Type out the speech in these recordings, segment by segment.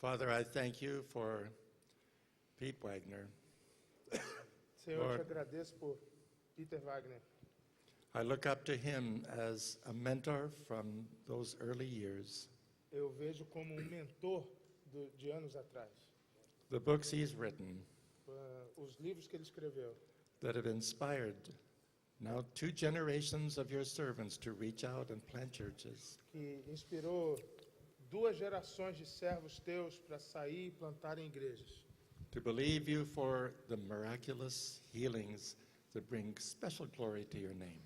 Father, I thank you for Pete Wagner. Senhor, eu Lord. te agradeço por Peter Wagner. I look up to him as a mentor from those early years. Eu vejo como mentor de anos atrás. The books he's written Os livros que ele escreveu, that have inspired now 2 generations of your servants to reach out and plant churches. que inspirou 2 gerações de servos teus para sair e plantarem igrejas. To believe you for the miraculous healings that bring special glory to your name.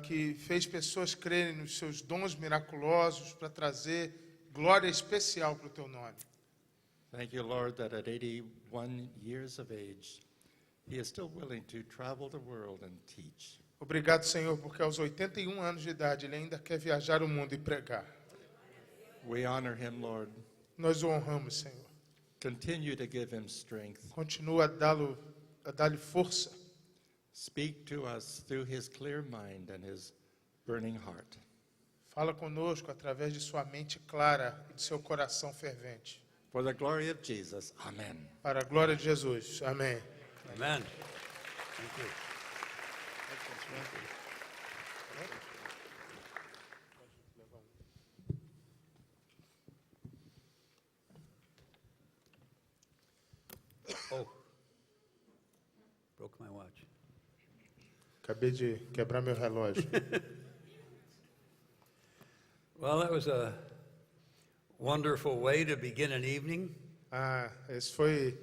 Que fez pessoas crerem nos seus dons miraculosos para trazer glória especial para o teu nome. Thank you, Lord, that at 81 years of age, he is still willing to travel the world and teach. Obrigado, Senhor, porque aos 81 anos de idade ele ainda quer viajar o mundo e pregar. We honor him, Lord. Nós o honramos, Senhor. Continue to give him strength. Continua a dar-lhe força. Speak to us through his clear mind and his burning heart. Fala conosco através de sua mente clara e de seu coração fervente. For the glory of Jesus, amen. Para a glória de Jesus. Amém. Amen. Thank you. Oh, broke my watch. Acabei de quebrar meu relógio. Well, that was a wonderful way to begin an evening. Esse foi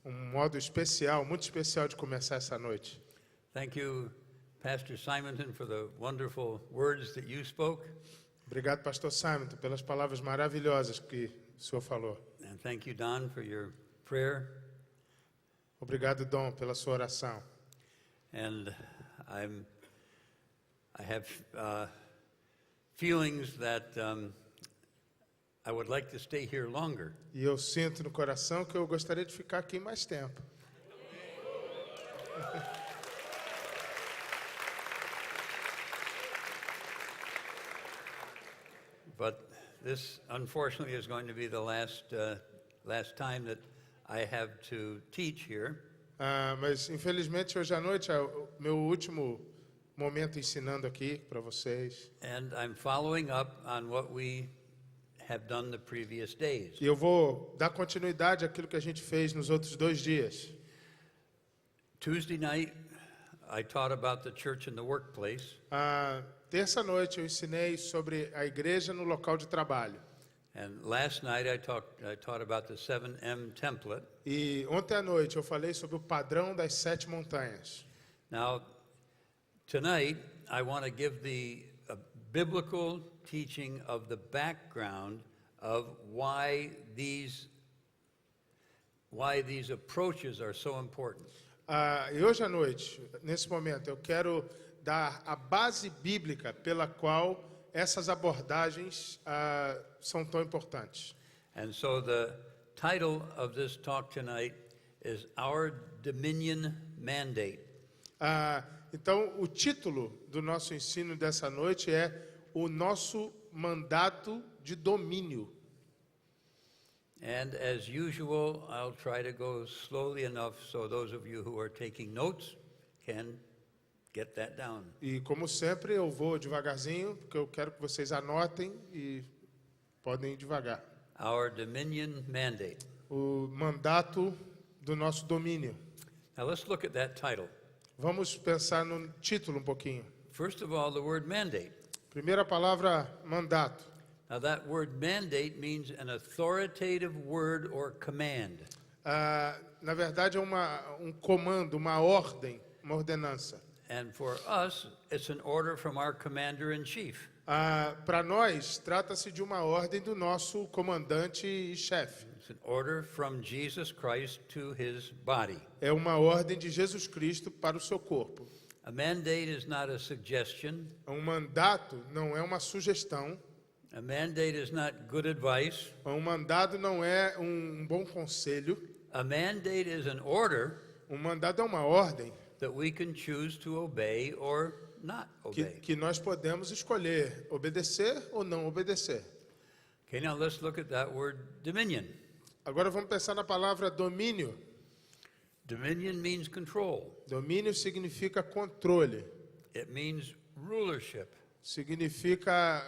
modo especial, muito especial de começar essa noite. Thank you, Pastor Simonton, for the wonderful words that you spoke. Obrigado, Pastor Simon, pelas palavras maravilhosas que o senhor falou. And thank you, Don, for your prayer. Obrigado, Dom, pela sua oração. And I have feelings that I would like to stay here longer. E eu sinto no coração que eu gostaria de ficar aqui mais tempo. But this, unfortunately, is going to be the last time that I have to teach here. Mas, infelizmente, hoje à noite é o meu último momento ensinando aqui para vocês. And I'm following up on what we have done the previous days. E eu vou dar continuidade àquilo que a gente fez nos outros 2 dias. Tuesday night, I taught about the church in the workplace. Terça noite eu ensinei sobre a igreja no local de trabalho. And last night, I taught about the 7M template. E ontem à noite eu falei sobre o padrão das 7 montanhas. Now, tonight, I want to give the biblical teaching of the background of why these approaches are so important. E hoje à noite, nesse momento, eu quero dar a base bíblica pela qual essas abordagens são tão importantes. And so the title of this talk tonight is Our Dominion Mandate. Então, o título do nosso ensino dessa noite é o nosso mandato de domínio. And as usual, I'll try to go slowly enough so those of you who are taking notes can get that down. E como sempre, eu vou devagarzinho, porque eu quero que vocês anotem e podem ir devagar. Our Dominion Mandate. O mandato do nosso domínio. Now let's look at that title. Vamos pensar no título um pouquinho. First of all, the word mandate. Primeira palavra, mandato. Now that word mandate means an authoritative word or command. Na verdade, é um comando, uma ordem, uma ordenança. And for us, it's an order from our commander-in-chief. Para nós, trata-se de uma ordem do nosso comandante e chefe. It's an order from Jesus Christ to his body. É uma ordem de Jesus Cristo para o seu corpo. A mandate is not a suggestion. Um mandato não é uma sugestão. A mandate is not good advice. Um mandato não é um bom conselho. A mandate is an order Um mandato é uma ordem that we can choose to obey or not obey. que nós podemos escolher obedecer ou não obedecer. Okay, now let's look at that word dominion. Agora vamos pensar na palavra domínio. Dominion means control. Domínio significa controle, It means rulership. significa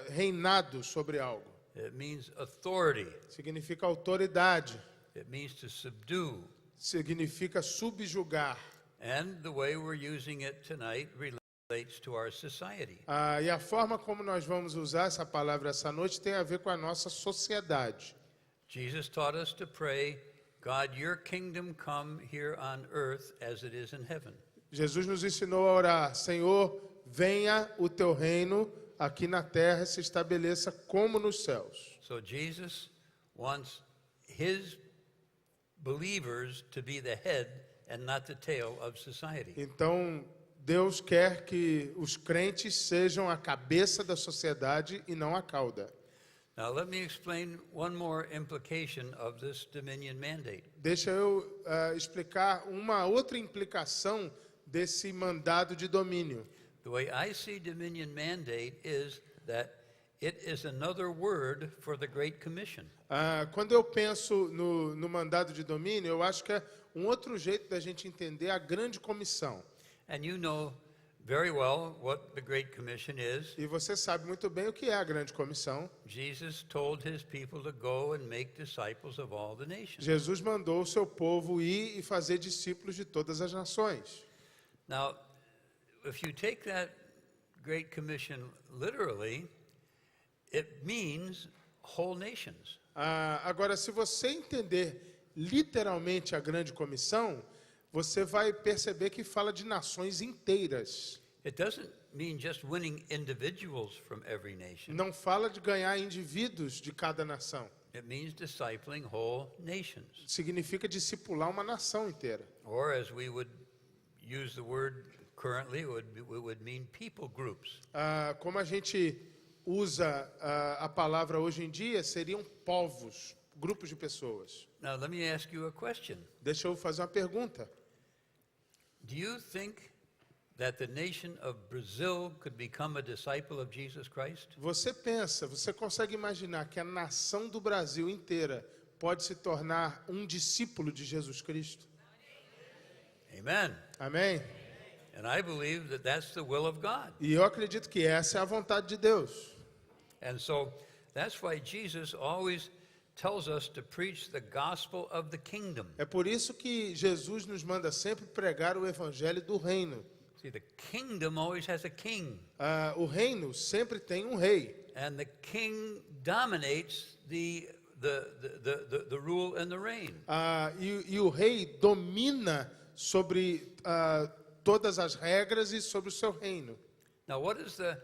reinado sobre algo, It means authority. significa autoridade, It means to subdue. significa subjugar. And the way we're using it tonight relates to our society. E a forma como nós vamos usar essa palavra essa noite tem a ver com a nossa sociedade. Jesus taught us to pray, God, your kingdom come here on earth as it is in heaven. Jesus nos ensinou a orar: Senhor, venha o teu reino aqui na terra e se estabeleça como nos céus. So Jesus wants his believers to be the head and not the tail of society. Então, Deus quer que os crentes sejam a cabeça da sociedade e não a cauda. Now let me explain one more implication of this dominion mandate. Deixa eu explicar uma outra implicação desse mandado de domínio. The way I see dominion mandate is that it is another word for the Great Commission. Quando eu penso no mandado de domínio, eu acho que é um outro jeito da gente entender a grande comissão. And you know very well what the Great Commission is. E você sabe muito bem o que é a grande comissão. Jesus told his people to go and make disciples of all the nations. Jesus mandou o seu povo ir e fazer discípulos de todas as nações. Now, if you take that Great Commission literally, it means whole nations. Agora, se você entender literalmente a grande comissão, você vai perceber que fala de nações inteiras. It doesn't mean just winning individuals from every nation. Não fala de ganhar indivíduos de cada nação. It means discipling whole nations. Significa discipular uma nação inteira. Or as we would use the word currently, it would mean people groups. Como a gente usa a palavra hoje em dia, seriam povos, grupos de pessoas. Now let me ask you a question. Deixa eu fazer uma pergunta. Do you think that the nation of Brazil could become a disciple of Jesus Christ? Você consegue imaginar que a nação do Brasil inteira pode se tornar um discípulo de Jesus Cristo? Amen. Amém? And I believe that that's the will of God. E eu acredito que essa é a vontade de Deus. And so that's why Jesus always tells us to preach the gospel of the kingdom. É por isso que Jesus nos manda sempre pregar o evangelho do reino. See, the kingdom always has a king, O reino sempre tem um rei. and the king dominates the rule and the reign. E o rei domina sobre todas as regras e sobre o seu reino. Now, what does the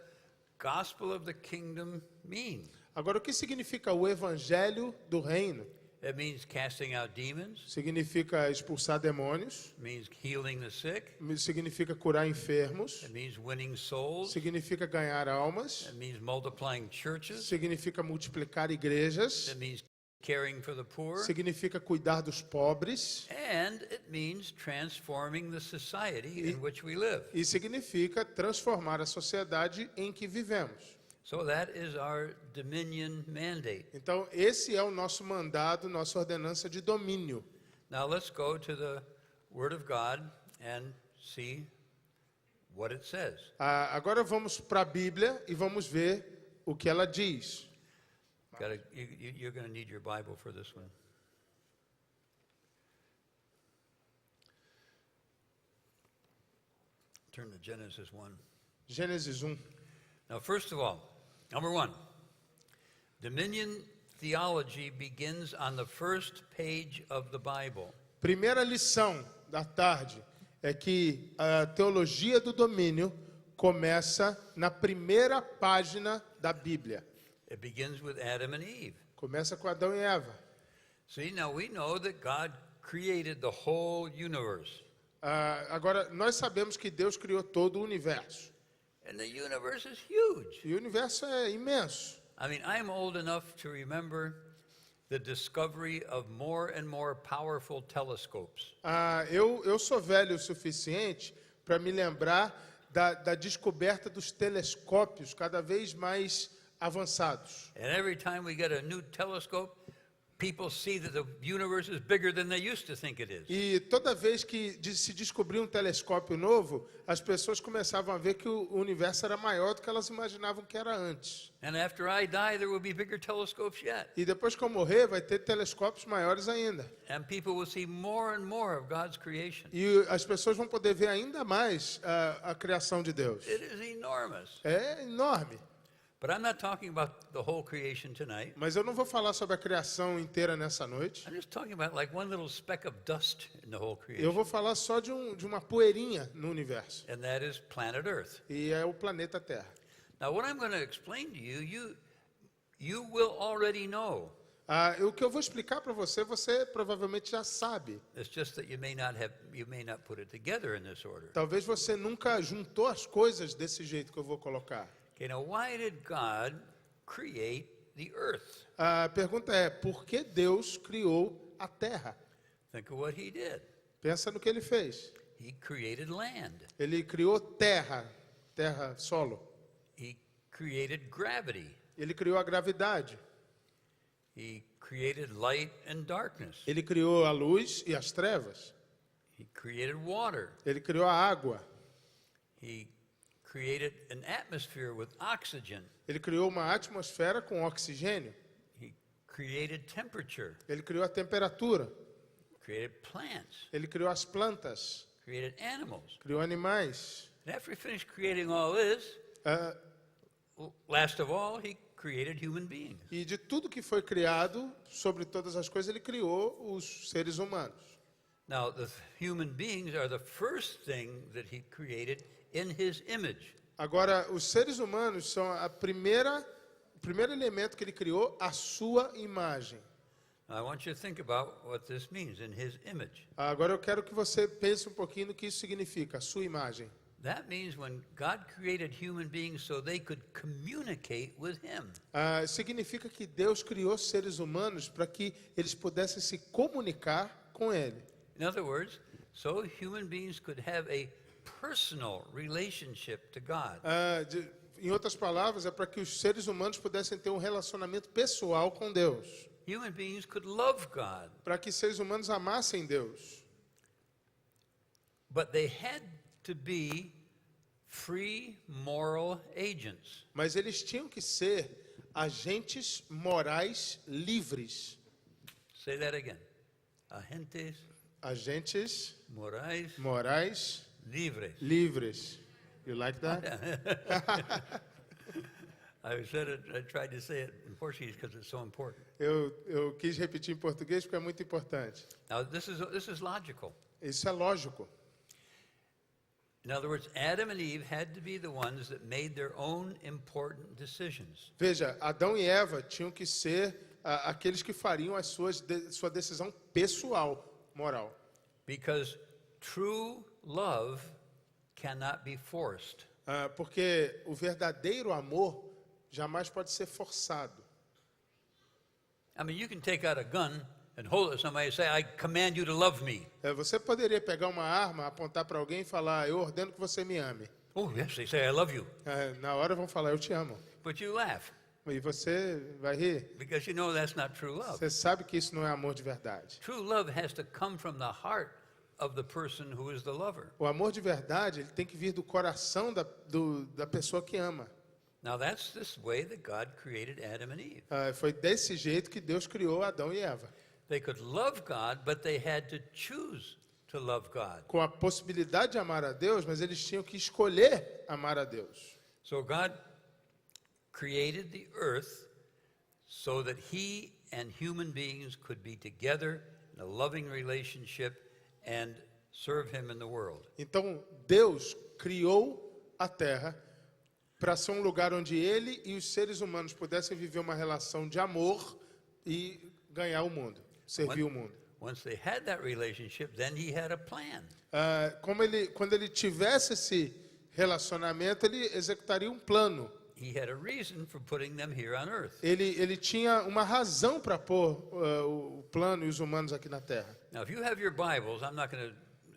gospel of the kingdom mean? Agora, o que significa o evangelho do reino? It means casting out demons. Significa expulsar demônios, It means healing the sick. significa curar enfermos, It means winning souls. significa ganhar almas, It means multiplying churches. significa multiplicar igrejas, It means caring for the poor. significa cuidar dos pobres And it means transforming the society in which we live. e significa transformar a sociedade em que vivemos. So that is our dominion mandate. Então, esse é o nosso mandado, nossa ordenança de domínio. Now let's go to the Word of God and see what it says. Agora vamos para a Bíblia e vamos ver o que ela diz. You're going to need your Bible for this one. Turn to Genesis 1. Gênesis 1. Now, first of all, number one, dominion theology begins on the first page of the Bible. Primeira lição da tarde é que a teologia do domínio começa na primeira página da Bíblia. It begins with Adam and Eve. Começa com Adão e Eva. See, now we know that God created the whole universe. Agora, nós sabemos que Deus criou todo o universo. And the universe is huge. E o universo é imenso. I mean, I'm old enough to remember the discovery of more and more powerful telescopes. Eu sou velho o suficiente para me lembrar da descoberta dos telescópios cada vez mais avançados. And every time we get a new telescope, people see that the universe is bigger than they used to think it is. E toda vez que se descobria um telescópio novo, as pessoas começavam a ver que o universo era maior do que elas imaginavam que era antes. And after I die, there will be bigger telescopes yet. E depois que eu morrer, vai ter telescópios maiores ainda. And people will see more and more of God's creation. E as pessoas vão poder ver ainda mais a criação de Deus. It is enormous. É enorme. But I'm not talking about the whole creation tonight. Mas eu não vou falar sobre a criação inteira nessa noite. I'm just talking about like one little speck of dust in the whole Eu creation. vou falar só de uma poeirinha no universo. And that is planet Earth. E é o planeta Terra. Now, what I'm going to explain to you, you will already know. O que eu vou explicar para você, você provavelmente já sabe. It's just that you may not put it together in this order. Talvez você nunca juntou as coisas desse jeito que eu vou colocar. Okay, now why did God create the earth? A pergunta é, por que Deus criou a Terra? Think of what he did. Pensa no que ele fez. He created land. Ele criou terra, solo. He created gravity. Ele criou a gravidade. He created light and darkness. Ele criou a luz e as trevas. He created water. Ele criou a água. He created an atmosphere with oxygen. Ele criou uma atmosfera com oxigênio. He created temperature. Ele criou a temperatura. Created plants. Ele criou as plantas. Created animals. Criou animais. And after he finished creating all this, Ah, last of all, he created human beings. e de tudo que foi criado, sobre todas as coisas, ele criou os seres humanos. Now, the human beings are the first thing that he created in his image. Agora, os seres humanos são o primeiro elemento que ele criou, a sua imagem. Now, I want you to think about what this means, in his image. Agora eu quero que você pense um pouquinho no que isso significa, a sua imagem. That means when God created human beings so they could communicate with him. Significa que Deus criou seres humanos para que eles pudessem se comunicar com Ele. In other words, so human beings could have a personal relationship to God. Em outras palavras, é para que os seres humanos pudessem ter um relacionamento pessoal com Deus. Human beings could love God, Para que seres humanos amassem Deus. but they had to be free moral agents. Mas eles tinham que ser agentes morais livres. Say that again. Agentes Agentes morais morais livres. livres. You like that? I tried to say it in Portuguese because it's so important. Eu quis repetir em português porque é muito importante. Now, this is logical. Isso é lógico. In other words, Adam and Eve had to be the ones that made their own important decisions. Veja, Adão e Eva tinham que ser aqueles que fariam sua decisão pessoal, moral. Because true love cannot be forced. Porque o verdadeiro amor jamais pode ser forçado. I mean, you can take out a gun and hold it to somebody and say, I command you to love me. Você poderia pegar uma arma, apontar para alguém e falar, eu ordeno que você me ame. Oh, yes, they say, I love you. Na hora vão falar, eu te amo. But you laugh E você vai rir. because you know that's not true love. Você sabe que isso não é amor de verdade. True love has to come from the heart of the person who is the lover. O amor de verdade, ele tem que vir do coração da pessoa que ama. Now, that's this way that God created Adam and Eve. Foi desse jeito que Deus criou Adão e Eva. They could love God, but they had to choose to love God. Com a possibilidade de amar a Deus, mas eles tinham que escolher amar a Deus. So God created the earth so that he and human beings could be together in a loving relationship and serve him in the world. Então, Deus criou a terra para ser um lugar onde ele e os seres humanos pudessem viver uma relação de amor e ganhar o mundo, servir o mundo. Once they had that relationship, then he had a plan. Quando ele tivesse esse relacionamento, ele executaria um plano. He had a reason for putting them here on earth. Ele tinha uma razão para pôr o plano e os humanos aqui na Terra. Now, if you have your Bibles, I'm not going to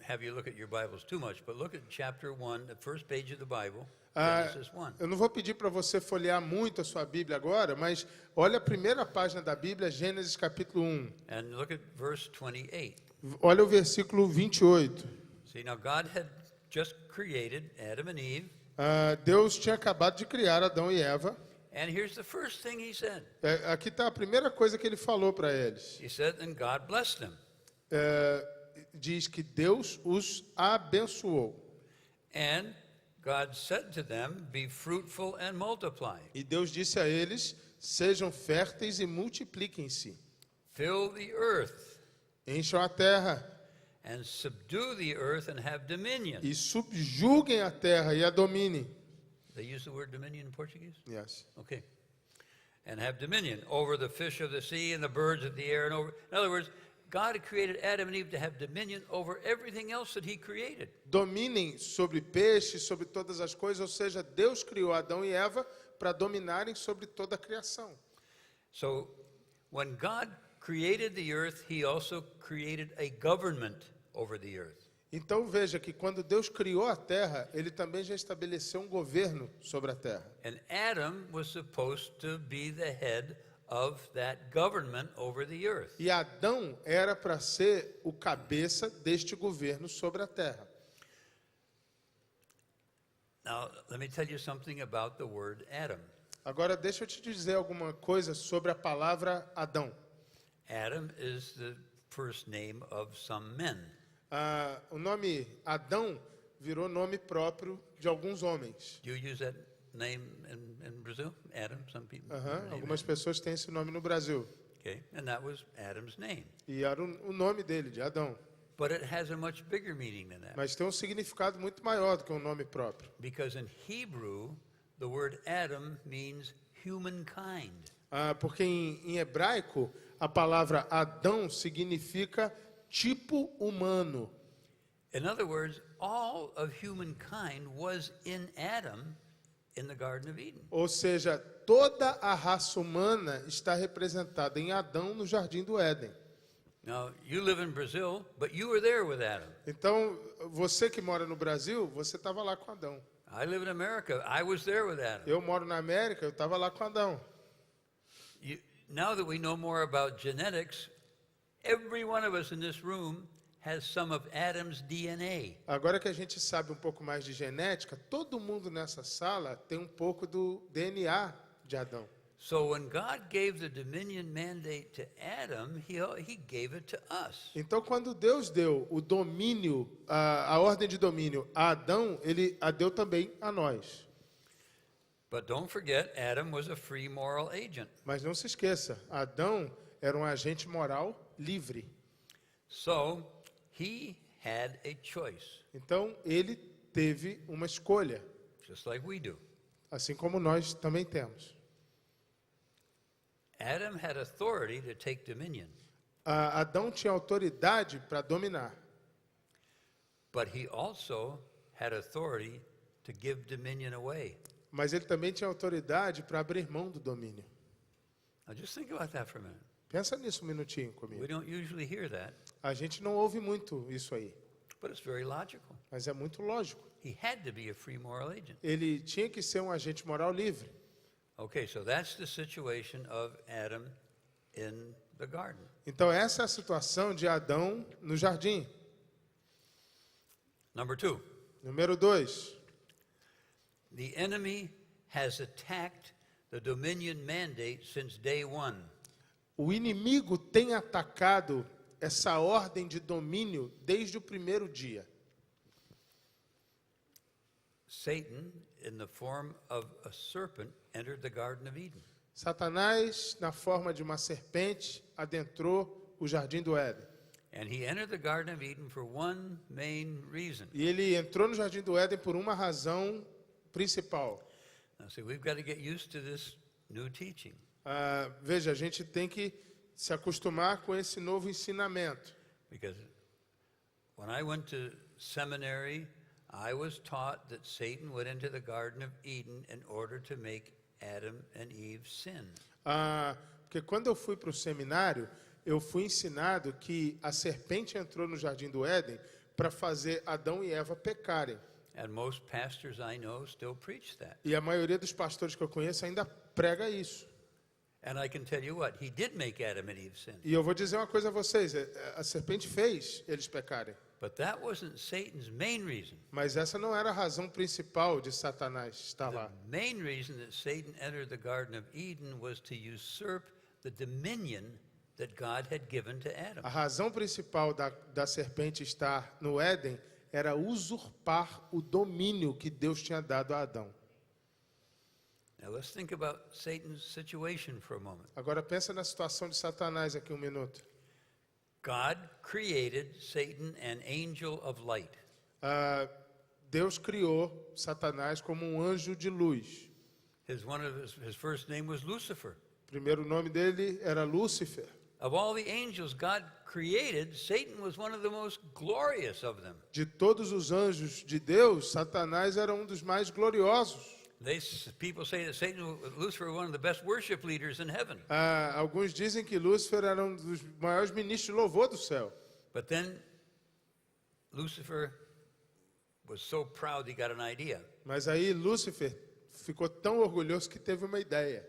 have you look at your Bibles too much, but look at chapter 1, the first page of the Bible, Ah, Genesis 1. eu não vou pedir para você folhear muito a sua Bíblia agora, mas olha a primeira página da Bíblia, Gênesis capítulo 1. And look at verse 28. Olha o versículo 28. See, now God had just created Adam and Eve, Deus tinha acabado de criar Adão e Eva. and here's the first thing he said. Aqui está a primeira coisa que ele falou para eles. He said, and God blessed them. Diz que Deus os abençoou. And God said to them, be fruitful and multiply. E Deus disse a eles, sejam férteis e multipliquem-se. Fill the earth Encham a terra and subdue the earth and have dominion. e subjuguem a terra e a dominem. They use the word dominion in Portuguese? Yes. Okay. And have dominion over the fish of the sea and the birds of the air and over. In other words, God had created Adam and Eve to have dominion over everything else that he created. Dominem sobre peixes, sobre todas as coisas, ou seja, Deus criou Adão e Eva para dominarem sobre toda a criação. So when God created the earth, he also created a government over the earth. Então veja que quando Deus criou a terra, ele também já estabeleceu um governo sobre a terra. And Adam was supposed to be the head of that government over the earth. E Adão era para ser o cabeça deste governo sobre a terra. Now, let me tell you something about the word Adam. Agora deixa eu te dizer alguma coisa sobre a palavra Adão. Adam is the first name of some men. O nome Adão virou nome próprio de alguns homens. Do you use that name in Brazil? Adam, some people. name Algumas pessoas têm esse nome no Brasil. Okay, and that was Adam's name. E era o nome dele, de Adão. But it has a much bigger meaning than that. Mas tem um significado muito maior do que um nome próprio. Because in Hebrew, the word Adam means humankind. Porque em hebraico, a palavra Adão significa tipo humano. In other words, all of humankind was in Adam in the Garden of Eden. Ou seja, toda a raça humana está representada em Adão no Jardim do Éden. Now, you live in Brazil, but you were there with Adam. Então, você que mora no Brasil, você estava lá com Adão. I live in America. I was there with Adam. Eu moro na América, eu estava lá com Adão. Now that we know more about genetics, every one of us in this room has some of Adam's DNA. Agora que a gente sabe um pouco mais de genética, todo mundo nessa sala tem um pouco do DNA de Adão. So when God gave the dominion mandate to Adam, he gave it to us. Então, quando Deus deu o domínio, a ordem de domínio a Adão, ele a deu também a nós. But don't forget, Adam was a free moral agent. Mas não se esqueça, Adão era um agente moral livre. So he had a choice, Então, ele teve uma escolha, just like we do. assim como nós também temos. Adam had authority to take dominion, Adão tinha autoridade para dominar, but he also had authority to give dominion away. mas ele também tinha autoridade para abrir mão do domínio. Now just think about that for a minute. Pensa nisso um minutinho We comigo. don't usually hear that, A gente não ouve muito isso aí, but it's very logical. mas é muito lógico. He had to be a free moral agent. Ele tinha que ser um agente moral livre. Okay, so that's the situation of Adam in the garden. Então, essa é a situação de Adão no jardim. Number 2, Número 2. the enemy has attacked the dominion mandate since day one. O inimigo tem atacado essa ordem de domínio desde o primeiro dia. Satan, in the form of a serpent, entered the Garden of Eden. Satanás, na forma de uma serpente, adentrou o jardim do Éden. And he entered the Garden of Eden for one main reason. E ele entrou no jardim do Éden por uma razão principal. Now, see, we've got to get used to this new teaching. Veja, a gente tem que se acostumar com esse novo ensinamento. Because when I went to seminary, I was taught that Satan went into the Garden of Eden in order to make Adam and Eve sin. Porque quando eu fui para o seminário, eu fui ensinado que a serpente entrou no jardim do Éden para fazer Adão e Eva pecarem. And most pastors I know still preach that. E a maioria dos pastores que eu conheço ainda prega isso. And I can tell you what, he did make Adam and Eve sin. E eu vou dizer uma coisa a vocês, a serpente fez eles pecarem. But that wasn't Satan's main reason. Mas essa não era a razão principal de Satanás estar The lá. main reason that Satan entered the Garden of Eden was to usurp the dominion that God had given to Adam. A razão principal da serpente estar no Éden era usurpar o domínio que Deus tinha dado a Adão. Now let's think about Satan's situation for a moment. Agora pensa na situação de Satanás aqui um minuto. God created Satan an angel of light. Deus criou Satanás como um anjo de luz. His first name was Lucifer. O primeiro nome dele era Lúcifer. Of all the angels God created, Satan was one of the most glorious of them. De todos os anjos de Deus, Satanás era um dos mais gloriosos. People say that Lucifer was one of the best worship leaders in heaven. Alguns dizem que Lúcifer era um dos maiores ministros de louvor do céu. But then Lucifer was so proud he got an idea. Mas aí Lúcifer ficou tão orgulhoso que teve uma ideia.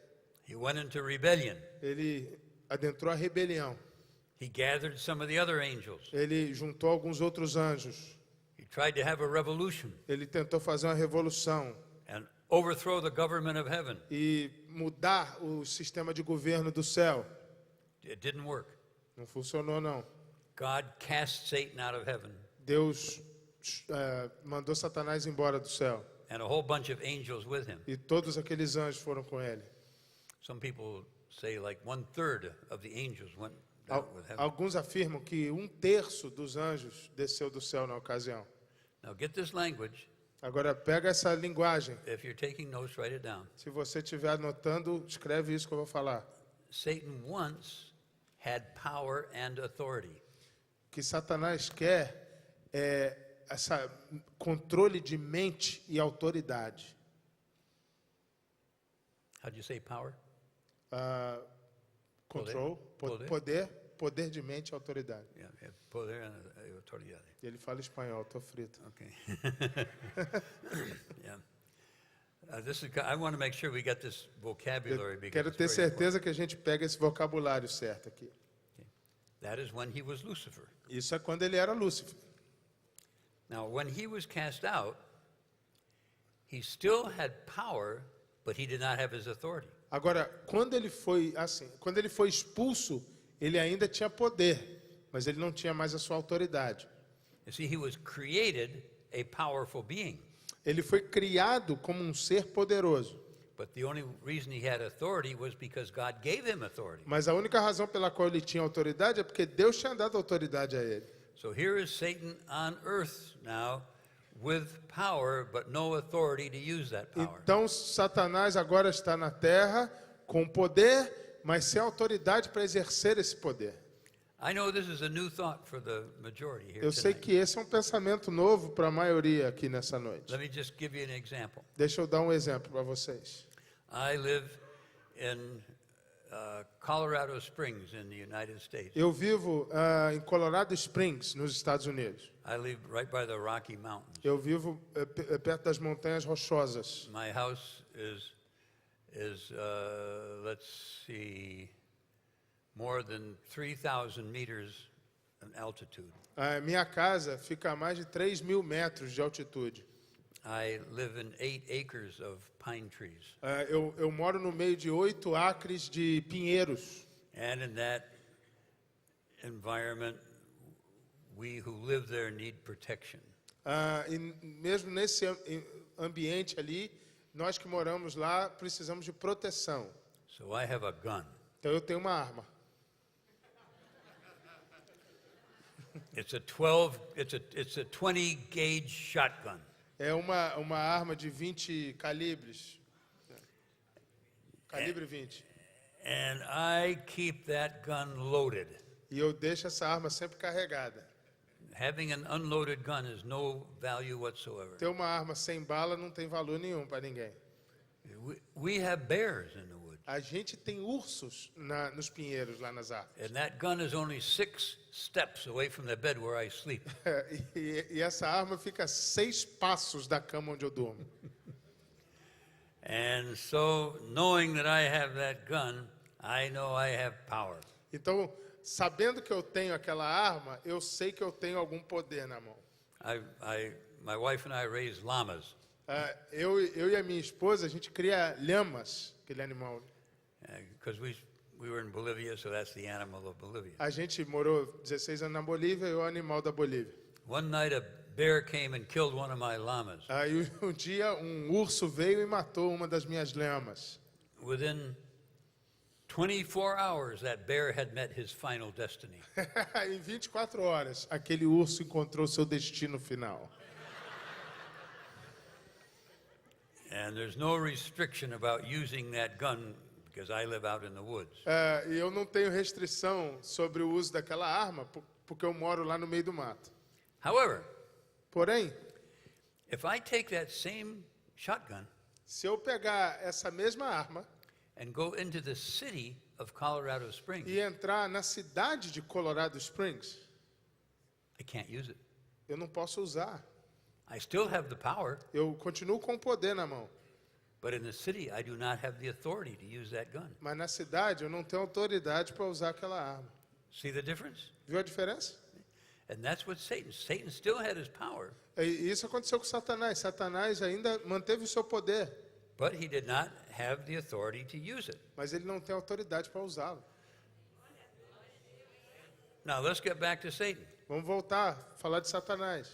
He went into rebellion. Ele adentrou a rebelião. He gathered some of the other angels. Ele juntou alguns outros anjos. He tried to have a revolution Ele tentou fazer uma revolução and overthrow the government of heaven. e mudar o sistema de governo do céu. It didn't work. Não funcionou, não. God cast Satan out of heaven, Deus mandou Satanás embora do céu. and a whole bunch of angels with him. E todos aqueles anjos foram com ele. Some people say like 1/3 of the angels went down with heaven. Alguns afirmam que 1/3 dos anjos desceu do céu na ocasião. Now get this language. Agora pega essa linguagem. If you're taking notes, write it down. Se você estiver anotando, escreve isso que eu vou falar. Satan once had power and authority. O que Satanás quer é essa controle de mente e autoridade. How do you say power? Control, Poder. poder de mente e autoridade. Yeah, poder and autoridade. Ele fala espanhol, tô frito. Okay. Yeah. I want to make sure we get this vocabulary Eu because quero it's ter very certeza que a gente pega esse vocabulário certo aqui. important. That is when he was Lucifer. Isso é quando ele era Lúcifer. Now, when he was cast out, he still had power, but he did not have his authority. Agora, quando ele foi expulso, ele ainda tinha poder, mas ele não tinha mais a sua autoridade. You see, he was created a powerful being, Ele foi criado como um ser poderoso, but the only reason he had authority was because God gave him authority. mas a única razão pela qual ele tinha autoridade é porque Deus tinha dado autoridade a ele. So here is Satan on earth now with power, but no authority to use that power. Então, Satanás agora está na terra com poder, mas sem autoridade para exercer esse poder. I know this is a new thought for the majority here Eu sei tonight. que esse é um pensamento novo para a maioria aqui nessa noite. Let me just give you an example. Deixa eu dar um exemplo para vocês. I live in Colorado Springs in the United States. Eu vivo em Colorado Springs, nos Estados Unidos. I live right by the Rocky Mountains. Eu vivo perto das montanhas rochosas. My house is let's see, more than 3,000 meters in altitude. A minha casa fica a mais de 3.000 metros de altitude. I live in 8 acres of pine trees. Eu moro no meio de 8 acres de pinheiros. And in that environment, we who live there need protection. E mesmo nesse ambiente ali, nós que moramos lá precisamos de proteção. So I have a gun. Então eu tenho uma arma. It's a 20 gauge shotgun. É uma arma de 20 calibres. Calibre 20. And I keep that gun loaded. E eu deixo essa arma sempre carregada. Having an unloaded gun is no value whatsoever. Ter uma arma sem bala não tem valor nenhum para ninguém. We have bears in the woods. A gente tem ursos nos pinheiros lá nas árvores. And that gun is only 6 steps away from the bed where I sleep. E essa arma fica a 6 passos da cama onde eu durmo. And so, knowing that I have that gun, I know I have power. Então, sabendo que eu tenho aquela arma, eu sei que eu tenho algum poder na mão. My wife and I raise llamas Eu e a minha esposa, a gente cria lhamas, aquele animal. because we were in Bolivia, so that's the animal of Bolivia. A gente morou 16 anos na Bolívia e é o animal da Bolívia. One night, a bear came and killed one of my llamas. Aí um dia um urso veio e matou uma das minhas lhamas. Within 24 hours, that bear had met his final destiny. Em 24 horas, aquele urso encontrou seu destino final. And there's no restriction about using that gun because I live out in the woods. E eu não tenho restrição sobre o uso daquela arma, porque eu moro lá no meio do mato. However, Porém, if I take that same shotgun se eu pegar essa mesma arma and go into the city of Colorado Springs, e entrar na cidade de Colorado Springs, I can't use it. eu não posso usar. I still have the power, Eu continuo com o poder na mão. but in the city, I do not have the authority to use that gun. Mas na cidade eu não tenho autoridade para usar aquela arma. See the difference? Viu a diferença? And that's what Satan still had his power, E isso aconteceu com Satanás. Satanás ainda manteve o seu poder, but he did not have the authority to use it. mas ele não tem autoridade para usá-lo. Now, let's get back to Satan. Vamos voltar a falar de Satanás.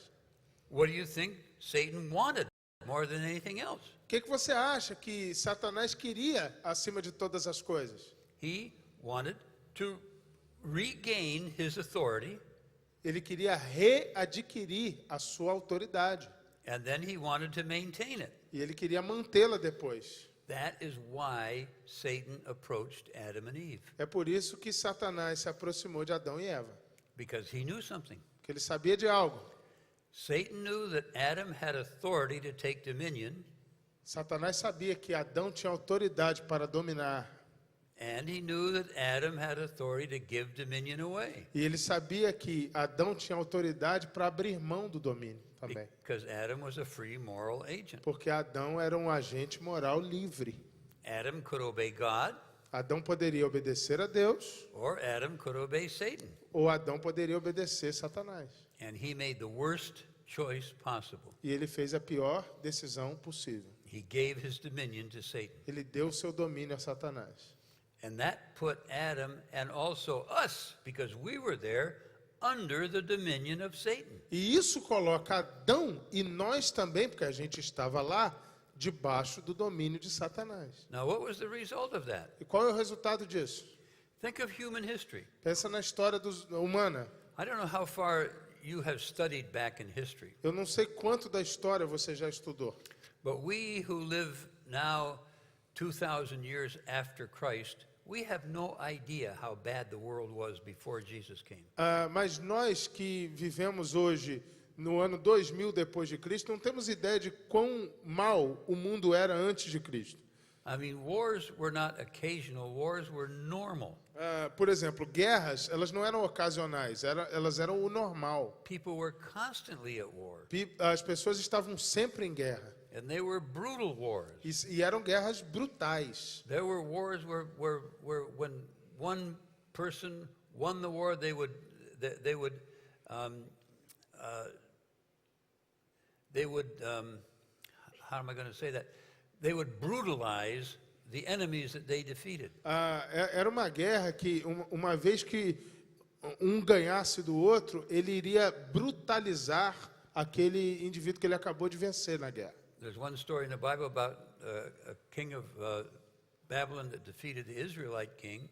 What do you think Satan wanted more than anything else? O que você acha que Satanás queria acima de todas as coisas? He wanted to regain his authority, Ele queria readquirir a sua autoridade. and then he wanted to maintain it. E ele queria mantê-la depois. That is why Satan approached Adam and Eve, É por isso que Satanás se aproximou de Adão e Eva. because he knew something. Porque ele sabia de algo. Satan knew that Adam had authority to take dominion, Satanás sabia que Adão tinha autoridade para dominar. and he knew that Adam had authority to give dominion away, E ele sabia que Adão tinha autoridade para abrir mão do domínio também. because Adam was a free moral agent. Porque Adão era um agente moral livre. Adam could obey God, Adão poderia obedecer a Deus, or Adam could obey Satan, ou Adão poderia obedecer Satanás. and he made the worst choice possible. E ele fez a pior decisão possível. He gave his dominion to Satan. Ele deu o seu domínio a Satanás. And that put Adam and also us, because we were there, under the dominion of Satan. E isso coloca Adão e nós também, porque a gente estava lá, debaixo do domínio de Satanás. Now, what was the result of that? E qual é o resultado disso? Think of human history. Pensa na história humana. I don't know how far you have studied back in history, Eu não sei quanto da história você já estudou. but we who live now 2,000 years after Christ, we have no idea how bad the world was before Jesus came. Mas nós que vivemos hoje no ano 2000 depois de Cristo, não temos ideia de quão mal o mundo era antes de Cristo. I mean, wars were not occasional, wars were normal. Por exemplo, guerras, elas não eram ocasionais, elas eram o normal. People were constantly at war, As pessoas estavam sempre em guerra. and they were brutal wars. E eram guerras brutais. There were wars where when one person won the war, they would how am I going to say that? They would brutalize the enemies that they defeated. Era uma guerra que, uma vez que um ganhasse do outro, ele iria brutalizar aquele indivíduo que ele acabou de vencer na guerra. There's one story in the Bible about a king of Babylon that defeated the Israelite king,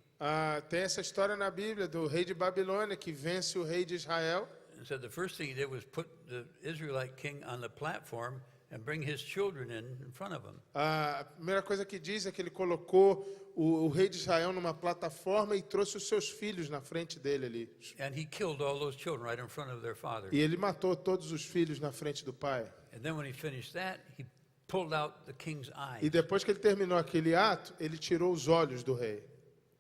Tem essa história na Bíblia do rei de Babilônia que vence o rei de Israel. and said the first thing he did was put the Israelite king on the platform and bring his children in front of him. A primeira coisa que diz é que ele colocou o rei de Israel numa plataforma e trouxe os seus filhos na frente dele ali. And he killed all those children right in front of their father. E ele matou todos os filhos na frente do pai. And then when he finished that, he pulled out the king's E eyes. depois que ele terminou aquele ato, ele tirou os olhos do rei.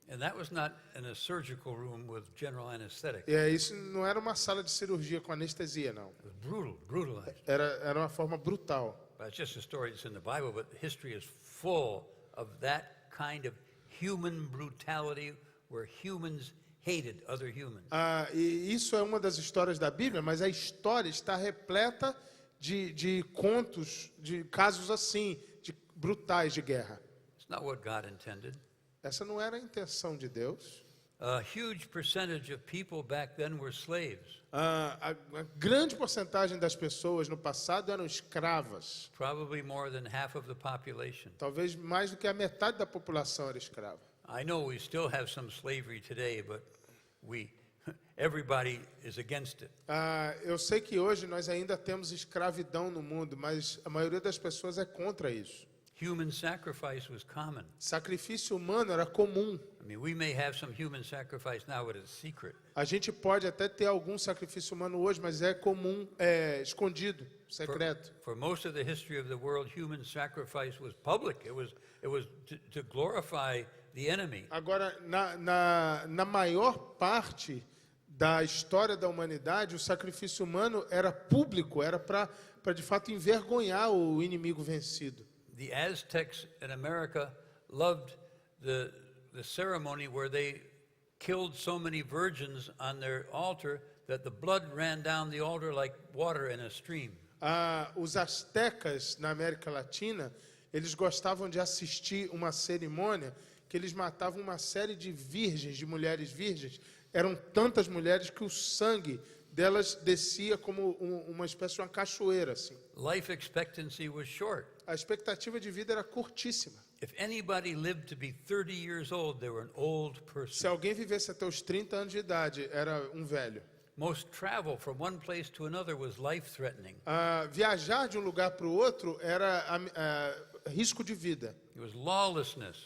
And that was not in a surgical room with general anesthetic. Isso não era uma sala de cirurgia com anestesia, não. It was brutal, brutalized. Era uma forma brutal. But it's just a story that's in the Bible, but history is full of that kind of human brutality where humans hated other humans. E isso é uma das histórias da Bíblia, mas a história está repleta de contos, de casos assim, de brutais de guerra. It's not what God intended. Essa não era a intenção de Deus. A huge percentage of people back then were slaves, A grande porcentagem das pessoas no passado eram escravas. probably more than half of the population. Talvez mais do que a metade da população era escrava. I know we still have some slavery today, but everybody is against it. Eu sei que hoje nós ainda temos escravidão no mundo, mas a maioria das pessoas é contra isso. Human sacrifice was common. Sacrifício humano era comum. I mean, we may have some human sacrifice now, but it's secret. A gente pode até ter algum sacrifício humano hoje, mas é comum, escondido, secreto. For most of the history of the world, human sacrifice was public. It was to glorify the enemy. Agora, na maior parte da história da humanidade, o sacrifício humano era público, era para de fato envergonhar o inimigo vencido. The Aztecs in America loved the ceremony where they killed so many virgins on their altar that the blood ran down the altar like water in a stream. Os astecas na América Latina, eles gostavam de assistir uma cerimônia que eles matavam uma série de virgens, de mulheres virgens. Eram tantas mulheres que o sangue delas descia como uma espécie de uma cachoeira, assim. Life expectancy was short. A expectativa de vida era curtíssima. If anybody lived to be 30 years old, they were an old Se person. alguém vivesse até os 30 anos de idade, era um velho. Most travel from one place to another was life-threatening. Viajar de um lugar para o outro era risco de vida. It was lawlessness.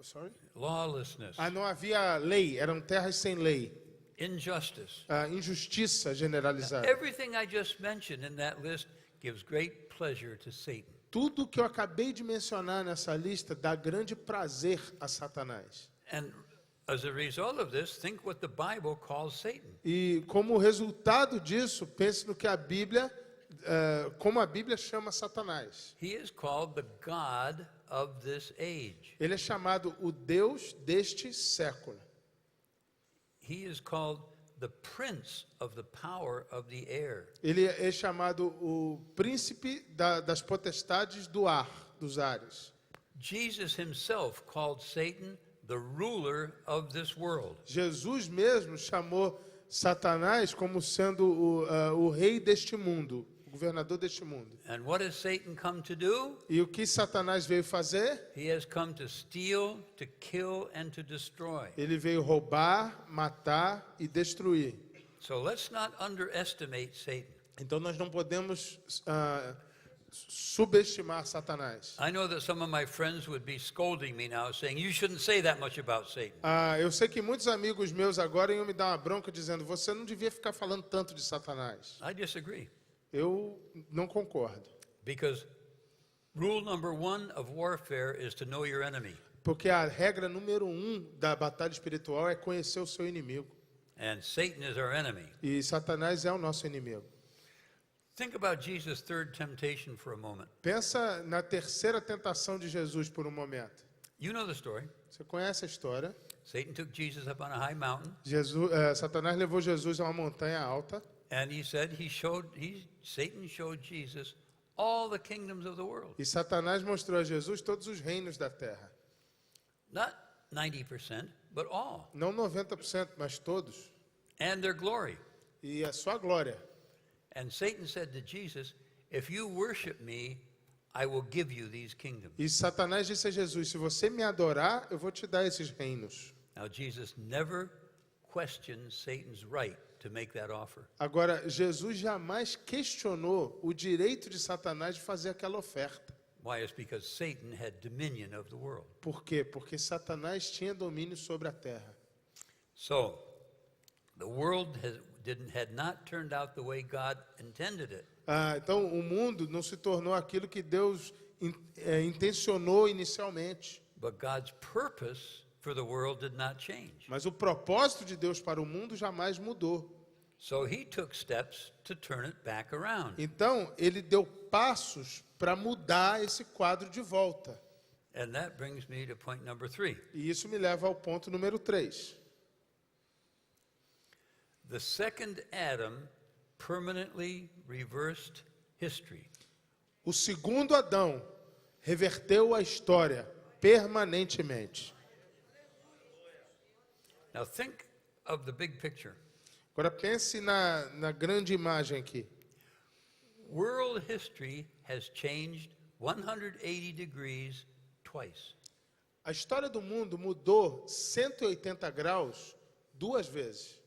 Sorry? Lawlessness. Não havia lei, eram terras sem lei. Injustice. Injustiça generalizada. Everything I just mentioned in that list gives great pleasure to Satan. Tudo que eu acabei de mencionar nessa lista dá grande prazer a Satanás. And as a result of this, think what the Bible calls Satan. E como resultado disso, pense no que a Bíblia, como a Bíblia chama Satanás. He is called the God of this age. Ele é chamado o Deus deste século. He is called the prince of the power of the air. Ele é chamado o príncipe das potestades do ar, dos ares. Jesus himself called Satan the ruler of this world. Jesus mesmo chamou Satanás como sendo o rei deste mundo, o governador deste mundo. And what has Satan come to do? E o que Satanás veio fazer? He has come to steal, to kill, and to destroy. Ele veio roubar, matar e destruir. So let's not underestimate Satan. Então nós não podemos subestimar Satanás. I know that some of my friends would be scolding me now, saying, you shouldn't say that much about Satan. Eu sei que muitos amigos meus agora iam me dar uma bronca dizendo: você não devia ficar falando tanto de Satanás. I disagree. Eu não concordo. Because rule number one of warfare is to know your enemy. Porque a regra número 1 da batalha espiritual é conhecer o seu inimigo. And Satan is our enemy. E Satanás é o nosso inimigo. Think about Jesus' third temptation for a moment. Pensa na terceira tentação de Jesus por um momento. You know the story. Você conhece a história? Satan took Jesus up on a high mountain, Satanás levou Jesus a uma montanha alta. and he said Satan showed Jesus all the kingdoms of the world. E Satanás mostrou a Jesus todos os reinos da terra. Not 90%, but all. Não 90%, mas todos. And their glory. E a sua glória. And Satan said to Jesus, if you worship me, I will give you these kingdoms. E Satanás disse a Jesus: se você me adorar, eu vou te dar esses reinos. Now Jesus never questioned Satan's right to make that offer. Agora, Jesus jamais questionou o direito de Satanás de fazer aquela oferta. Why? It's because Satan had dominion of the world. Por quê? Porque Satanás tinha domínio sobre a terra. So, the world had not turned out the way God intended it. Então, o mundo não se tornou aquilo que Deus intencionou inicialmente. But God's purpose for the world did not change. Mas o propósito de Deus para o mundo jamais mudou. So he took steps to turn it back around. Então, ele deu passos para mudar esse quadro de volta. And that brings me to point number 3. E isso me leva ao ponto número 3. The second Adam permanently reversed history. O segundo Adão reverteu a história permanentemente. Now think of the big picture. Agora pense na grande imagem aqui. World history has changed 180 degrees twice. A história do mundo mudou 180 graus 2 vezes.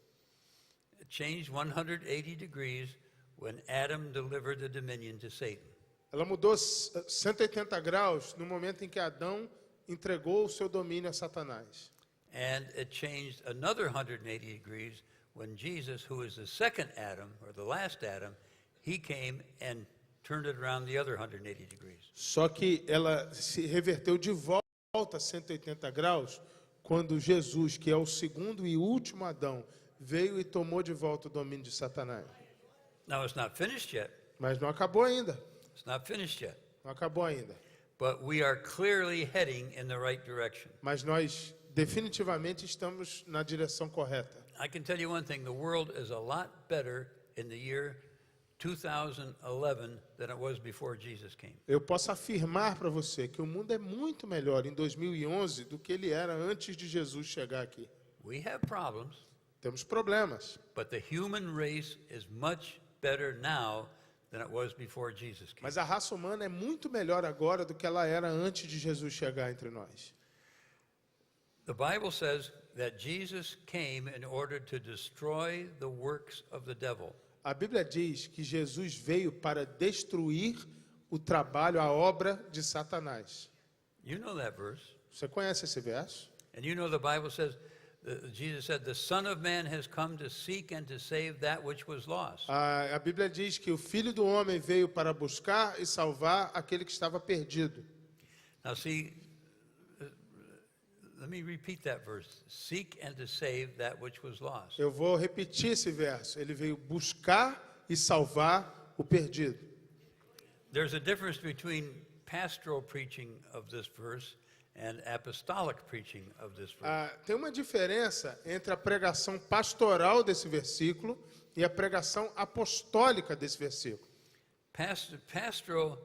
It changed 180 degrees when Adam delivered the dominion to Satan. Ela mudou 180 graus no momento em que Adão entregou o seu domínio a Satanás. And it changed another 180 degrees when Jesus, who is the second Adam, or the last Adam, he came and turned it around the other 180 degrees. Só que ela se reverteu de volta 180 graus quando Jesus, que é o segundo e último Adão, veio e tomou de volta o domínio de Satanás. Now, it's not finished yet. Mas não acabou ainda. It's not finished yet. Não acabou ainda. But we are clearly heading in the right direction. Mas nós definitivamente estamos na direção correta. I can tell you one thing, the world is a lot better in the year 2011 than it was before Jesus came. Eu posso afirmar para você que o mundo é muito melhor em 2011 do que ele era antes de Jesus chegar aqui. We have problems, Temos problemas, but the human race is much better now than it was before Jesus came. mas a raça humana é muito melhor agora do que ela era antes de Jesus chegar entre nós. The Bible says that Jesus came in order to destroy the works of the devil. A Bíblia diz que Jesus veio para destruir o trabalho, a obra de Satanás. You know that verse. Você conhece esse verso? And you know the Bible says, Jesus said, the Son of Man has come to seek and to save that which was lost. A Bíblia diz que o Filho do Homem veio para buscar e salvar aquele que estava perdido. Now see, let me repeat that verse. Seek and to save that which was lost. Eu vou repetir esse verso. Ele veio buscar e salvar o perdido. There's a difference between pastoral preaching of this verse and apostolic preaching of this verse. Tem uma diferença entre a pregação pastoral desse versículo e a pregação apostólica desse versículo. Pastoral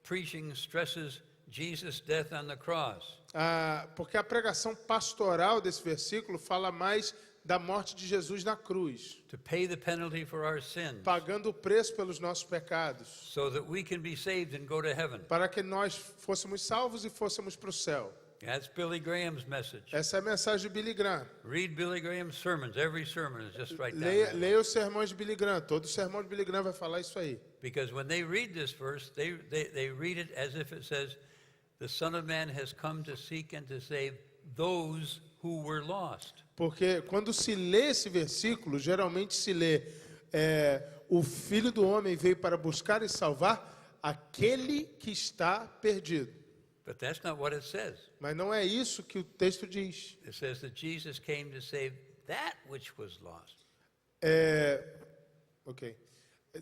preaching stresses Jesus' death on the cross. Porque a pregação pastoral desse versículo fala mais da morte de Jesus na cruz, To pay the penalty for our sins, pagando o preço pelos nossos pecados, so that we can be saved and go to heaven. para que nós fôssemos salvos e fôssemos para o céu. That's Billy Graham's message. Essa é a mensagem de Billy Graham. Read Billy Graham's sermons. Every sermon is just right down that. Leia os sermões de Billy Graham. Todo sermão de Billy Graham vai falar isso aí. Because when they read this verse, they read it as if it says, the Son of Man has come to seek and to save those who were lost. Porque quando se lê esse versículo, geralmente se lê o Filho do Homem veio para buscar e salvar aquele que está perdido. But that's not what it says. Mas não é isso que o texto diz. It says that Jesus came to save that which was lost. Ok.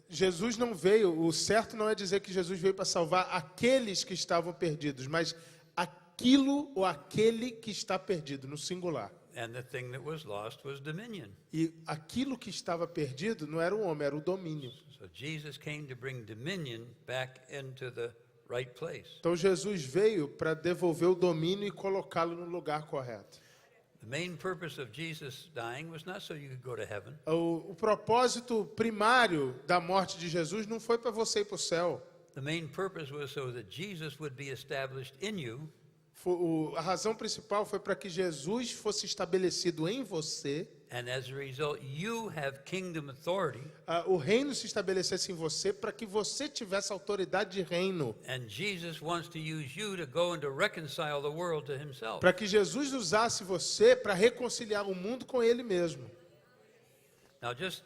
Jesus não veio, o certo não é dizer que Jesus veio para salvar aqueles que estavam perdidos, mas aquilo ou aquele que está perdido, no singular. And the thing that was lost was dominion. E aquilo que estava perdido não era o homem, era o domínio. So Jesus came to bring dominion back into the right place. Então Jesus veio para devolver o domínio e colocá-lo no lugar correto. The main purpose of Jesus dying was not so you could go to heaven. O propósito primário da morte de Jesus não foi para você ir para o céu. The main purpose was so that Jesus would be established in you, A razão principal foi para que Jesus fosse estabelecido em você, and as a result, you have kingdom authority, o reino se estabelecesse em você para que você tivesse autoridade de reino, and Jesus wants to use you to go and to reconcile the world to himself. para que Jesus usasse você para reconciliar o mundo com ele mesmo. Now just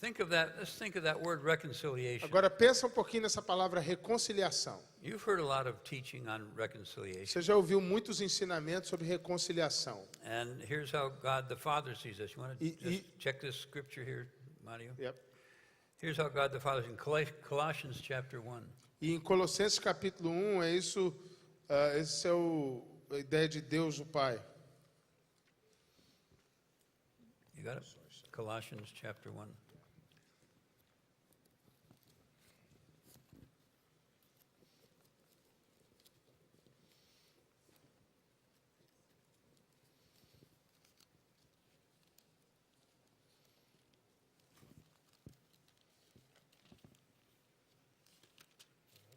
Let's think of that word reconciliation. Agora pensa um pouquinho nessa palavra reconciliação. You've heard a lot of teaching on reconciliation. Você já ouviu muitos ensinamentos sobre reconciliação. And here's how God the Father sees us. You want to E- just check this scripture here, Mario? Yep. Here's how God the Father in Colossians chapter 1. E em Colossenses capítulo 1, esse é a ideia de Deus o Pai. You got it? Colossians chapter 1.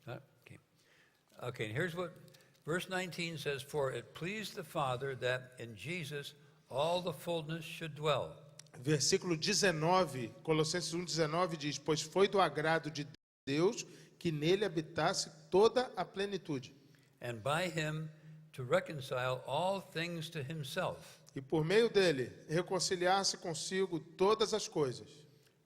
Okay. Okay, and here's what verse 19 says, "For it pleased the Father that in Jesus all the fullness should dwell." Versículo 19, Colossenses 1,19 diz: Pois foi do agrado de Deus que nele habitasse toda a plenitude. And by him to reconcile all things to himself. E por meio dele, reconciliar-se consigo todas as coisas.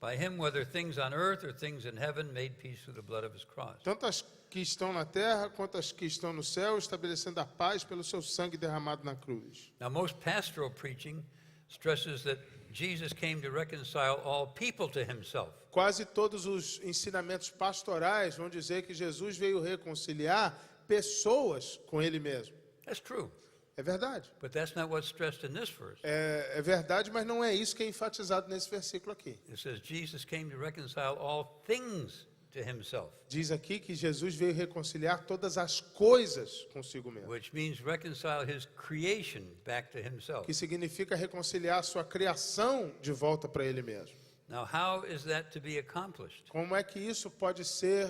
By him, whether things on earth or things in heaven, made peace through the blood of his cross. Tanto as que estão na terra, quanto as que estão no céu, estabelecendo a paz pelo seu sangue derramado na cruz. Now, most pastoral preaching stresses that Jesus came to reconcile all people to himself. Quase todos os ensinamentos pastorais vão dizer que Jesus veio reconciliar pessoas com ele mesmo. That's true, É verdade. but that's not what's stressed in this verse. É verdade, mas não é isso que é enfatizado nesse versículo aqui. It says Jesus came to reconcile all things to himself, Diz aqui que Jesus veio reconciliar todas as coisas consigo mesmo. which means reconcile his creation back to himself. Que significa reconciliar a sua criação de volta para ele mesmo. Now, how is that to be accomplished? Como é que isso pode ser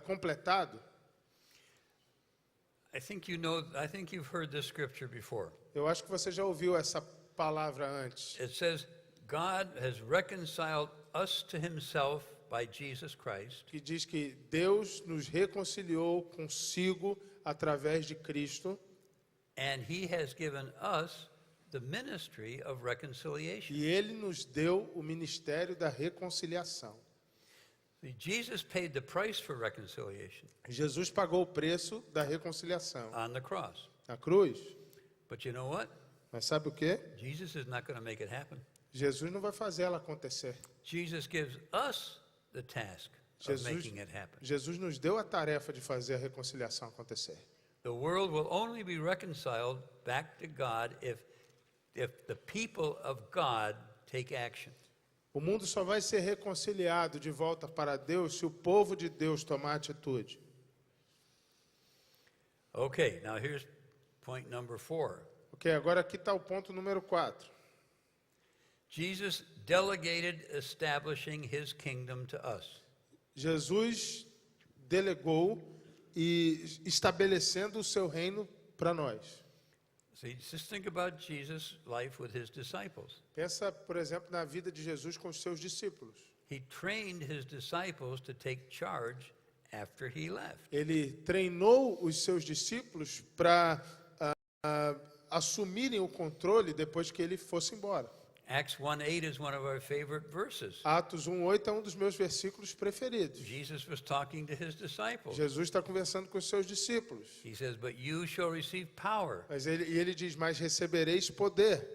completado? I think you've heard this scripture before. Eu acho que você já ouviu essa palavra antes. It says, God has reconciled us to himself by Jesus Christ, Que diz que Deus nos reconciliou consigo através de Cristo. and he has given us the ministry of reconciliation. E Ele nos deu o ministério da reconciliação. See, Jesus paid the price for reconciliation Jesus pagou o preço da reconciliação on the cross. na cruz. But you know what? Mas sabe o quê? Jesus is not going to make it happen. Jesus não vai fazer ela acontecer. Jesus gives us the task of Jesus, making it happen. Jesus nos deu a tarefa de fazer a reconciliação acontecer. The world will only be reconciled back to God if the people of God take action. O mundo só vai ser reconciliado de volta para Deus se o povo de Deus tomar atitude. Okay, now here's point number 4. Ok, agora aqui está o ponto número 4. Jesus delegated establishing his kingdom to us. Jesus delegou e estabelecendo o seu reino para nós. See, just think about Jesus' life with his disciples. Pensa, por exemplo, na vida de Jesus com os seus discípulos. He trained his disciples to take charge after he left. Ele treinou os seus discípulos para assumirem o controle depois que ele fosse embora. Acts 1:8 is one of our favorite verses. Atos 1:8 é um dos meus versículos preferidos. Jesus was talking to his disciples. Jesus está conversando com os seus discípulos. He says, "But you shall receive power Mas ele diz, mas recebereis poder,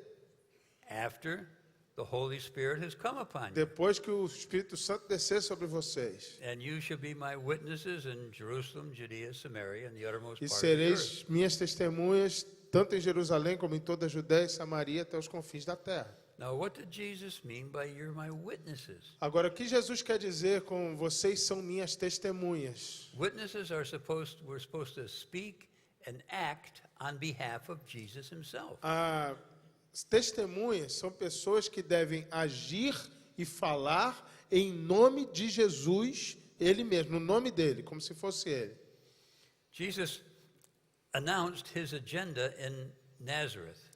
after the Holy Spirit has come upon you. depois que o Espírito Santo descer sobre vocês. And you shall be my witnesses in Jerusalem, Judea, Samaria, and the uttermost E part of the earth." sereis minhas testemunhas, tanto em Jerusalém como em toda a Judéia e Samaria, até os confins da terra. Now, what did Jesus mean by "you're my witnesses"? Agora, o que Jesus quer dizer com vocês são minhas testemunhas? Witnesses we're supposed to speak and act on behalf of Jesus himself. As testemunhas são pessoas que devem agir e falar em nome de Jesus, ele mesmo, no nome dele, como se fosse ele. Jesus announced his agenda in Nazareth.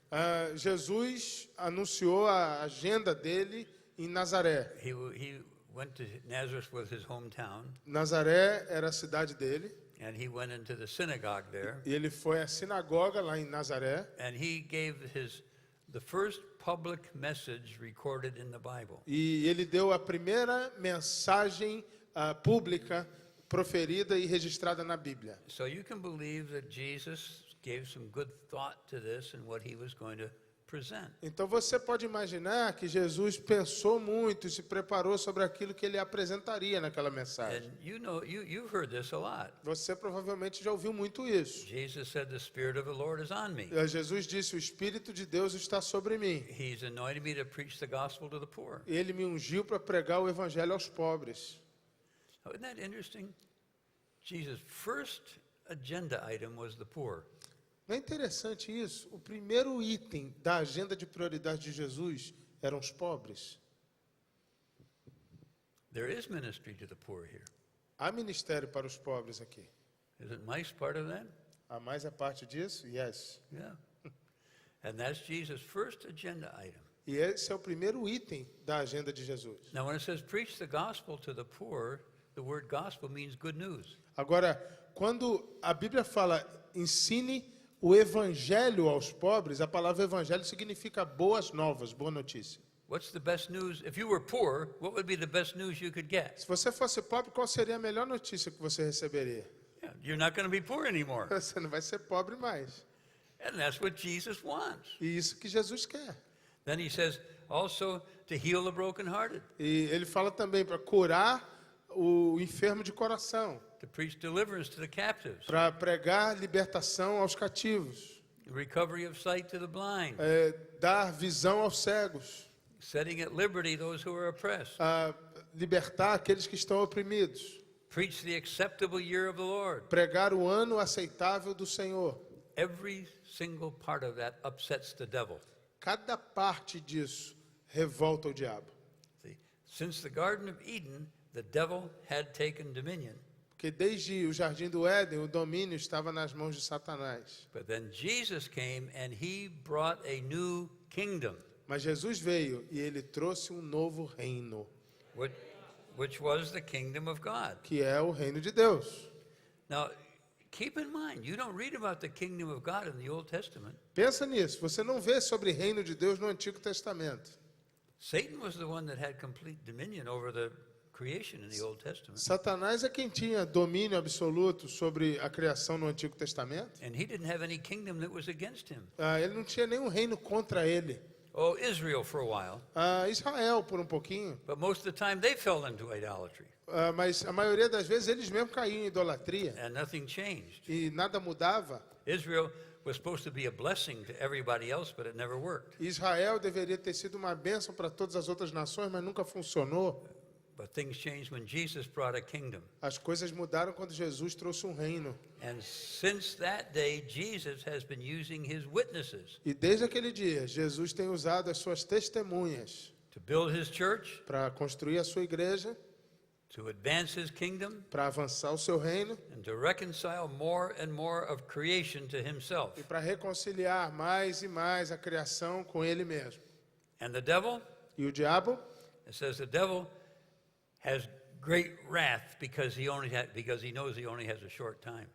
Jesus anunciou a agenda dele em Nazaré. He went to Nazareth was his hometown, Nazaré era a cidade dele, and he went into the synagogue there, e ele foi à sinagoga lá em Nazaré, and he gave his the first public message recorded in the Bible. E ele deu a primeira mensagem pública proferida e registrada na Bíblia. So you can believe that Jesus gave some good thought to this and what he was going to present. Então você pode imaginar que Jesus pensou muito e se preparou sobre aquilo que ele apresentaria naquela mensagem. And you know, you've heard this a lot. Você provavelmente já ouviu muito isso. Jesus said, "The Spirit of the Lord is on me. Jesus disse: o Espírito de Deus está sobre mim. He's anointed me to preach the gospel to the poor." Ele me ungiu para pregar o evangelho aos pobres. Oh, isn't that interesting? Jesus' first agenda item was the poor. Não é interessante isso? O primeiro item da agenda de prioridade de Jesus eram os pobres. There is ministry to the poor here. Há ministério para os pobres aqui. Isn't mice part of that? Há mais a parte disso? Yes. Yeah. And that's Jesus' first agenda item. E esse é o primeiro item da agenda de Jesus. Now, when it says preach the gospel to the poor, the word gospel means good news. Agora, quando a Bíblia fala ensine o evangelho aos pobres, a palavra evangelho significa boas novas, boa notícia. What's the best news? If you were poor, what would be the best news you could get? Se você fosse pobre, qual seria a melhor notícia que você receberia? Yeah, you're not going to be poor anymore. Você não vai ser pobre mais. And that's what Jesus wants. E isso que Jesus quer. Then he says also to heal the brokenhearted, E ele fala também para curar o enfermo de coração, to preach deliverance to the captives, para pregar libertação aos cativos, recovery of sight to the blind, dar visão aos cegos, setting at liberty those who are oppressed, libertar aqueles que estão oprimidos, preach the acceptable year of the Lord. pregar o ano aceitável do Senhor. Every single part of that upsets the devil. Cada parte disso revolta o diabo. See, since the Garden of Eden, the devil had taken dominion. Porque desde o Jardim do Éden, o domínio estava nas mãos de Satanás. But then Jesus came and he brought a new kingdom, Mas Jesus veio e ele trouxe um novo reino, which was the kingdom of God. que é o reino de Deus. Now, keep in mind, you don't read about the kingdom of God in the Old Testament. Pensa nisso, você não vê sobre reino de Deus no Antigo Testamento. Satan was the one that had complete dominion over the creation in the Old Testament. Satanás é quem tinha domínio absoluto sobre a criação no Antigo Testamento. And he didn't have any kingdom that was against him. Ele não tinha nenhum reino contra ele. Oh, Israel for a while. Israel, por um pouquinho. But most of the time they fell into idolatry Mas a maioria das vezes eles mesmos caíam em idolatria. and nothing changed. E nada mudava. Israel was supposed to be a blessing to everybody else, but it never worked. Israel deveria ter sido uma bênção para todas as outras nações, mas nunca funcionou. But things changed when Jesus brought a kingdom. As coisas mudaram quando Jesus trouxe um reino. And since that day, Jesus has been using his witnesses E desde aquele dia, Jesus tem usado as suas testemunhas to build his church, para construir a sua igreja, to advance his kingdom, para avançar o seu reino and to reconcile more and more of creation to himself. e para reconciliar mais e mais a criação com ele mesmo. And the devil, E o diabo, it says the devil has great wrath because he knows he only has a short time.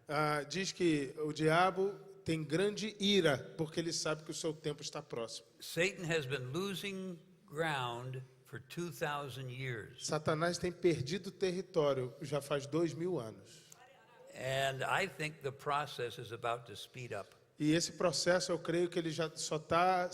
diz que o diabo tem grande ira porque ele sabe que o seu tempo está próximo. Satan has been losing ground for 2,000 years. Satanás tem perdido território já faz 2000 anos. And I think the process is about to speed up. E esse processo, eu creio que ele já só está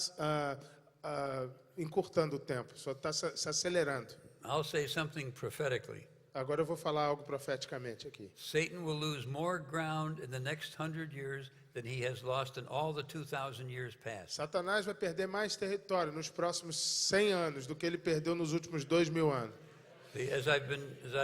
encurtando o tempo, só está se acelerando. I'll say something prophetically. Agora eu vou falar algo profeticamente aqui. Satan will lose more ground in the next 100 years than he has lost in all the 2,000 years past. Satanás vai perder mais território nos próximos 100 anos do que ele perdeu nos últimos 2000 anos. As I've